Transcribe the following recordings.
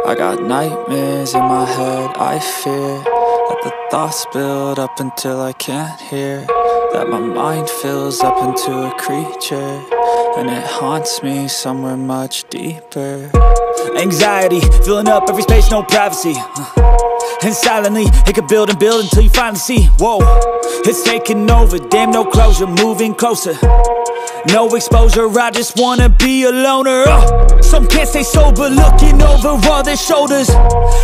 I got nightmares in my head, I fear that the thoughts build up until I can't hear, that my mind fills up into a creature, and it haunts me somewhere much deeper. Anxiety, filling up every space, no privacy, and silently, it could build and build until you finally see, whoa, it's taking over, damn no closure, moving closer. No exposure, I just wanna be a loner. Some can't stay sober, looking over all their shoulders,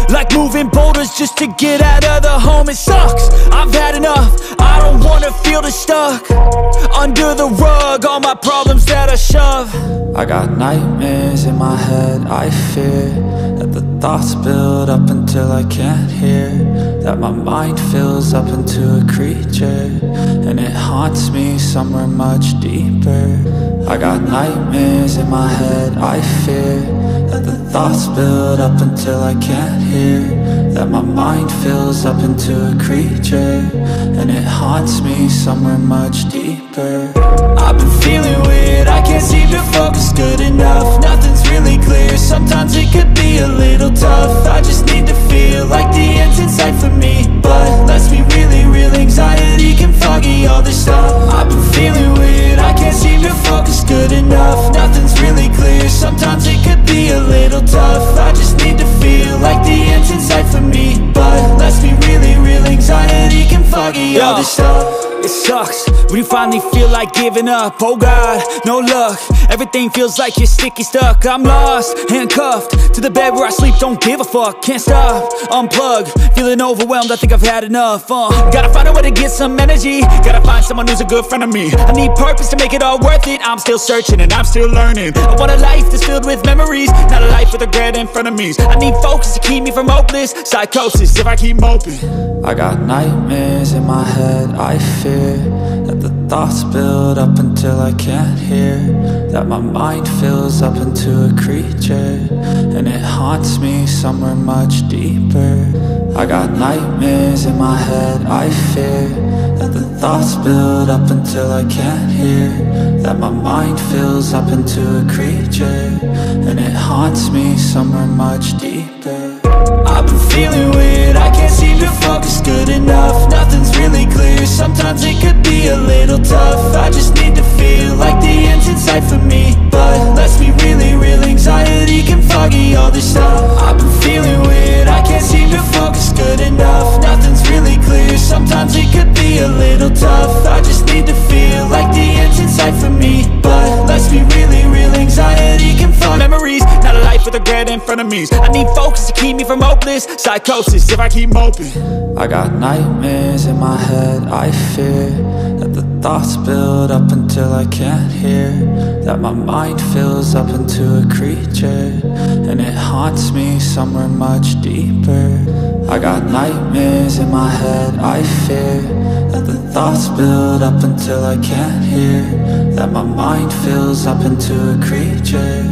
like moving boulders just to get out of the home. It sucks, I've had enough, I don't wanna feel the stuck under the rug, all my problems that I shove. I got nightmares in my head, I fear that the thoughts build up until I can't hear, that my mind fills up into a creature, and it haunts me somewhere much deeper. I got nightmares in my head, I fear that the thoughts build up until I can't hear, that my mind fills up into a creature, and it haunts me somewhere much deeper. I've been feeling weird, I can't seem to focus good enough, nothing's really clear, sometimes it could be a little tough. I just need to feel like the end's in sight for me, but let's be really real, anxiety can foggy all this stuff. I've been feeling weird, I can't seem to focus good enough, nothing's really clear, sometimes it could be a little tough. I just need to feel like the end's in sight for me, but let's be really real, anxiety can foggy all this stuff. It sucks when you finally feel like giving up. Oh God, no luck, everything feels like you're sticky stuck. I'm lost, handcuffed to the bed where I sleep, don't give a fuck. Can't stop, unplug, feeling overwhelmed, I think I've had enough. Gotta find a way to get some energy, gotta find someone who's a good friend of me. I need purpose to make it all worth it, I'm still searching and I'm still learning. I want a life that's filled with memories, not a life with regret and frenemies. I need focus to keep me from hopeless psychosis if I keep moping. I got nightmares in my head, I fear that the thoughts build up until I can't hear, that my mind fills up into a creature, and it haunts me somewhere much deeper. I got nightmares in my head, I fear that the thoughts build up until I can't hear, that my mind fills up into a creature, and it haunts me somewhere much deeper. I've been feeling weird, I can't seem to focus good enough, nothing's really clear, sometimes it could be a little tough. I just need to feel like the end's in sight for me, but let's be really real, anxiety can foggy all this stuff. I've been feeling weird, I can't seem to focus good enough, nothing's really clear, sometimes it could be a little tough. I just need to feel like the end's in sight for me, but let's be really real, anxiety can foggy memories, not a life with regret and frenemies. I need focus to keep me from hopeless psychosis if I keep moping. I got nightmares in my head, I fear that the thoughts build up until I can't hear, that my mind fills up into a creature, and it haunts me somewhere much deeper. I got nightmares in my head, I fear that the thoughts build up until I can't hear, that my mind fills up into a creature,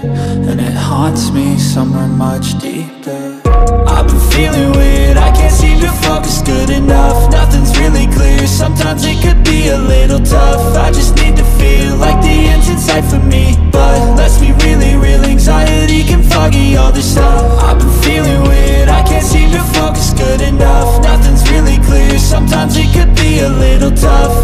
and it haunts me somewhere much deeper. I've been feeling weird, I can't seem to focus good enough, nothing's really clear, sometimes it could be a little tough. I just need to feel like the end's in sight for me, but let's be really real, anxiety can foggy all this stuff. I've been feeling weird, I can't seem to focus good enough, nothing's really clear, sometimes it could be a little tough.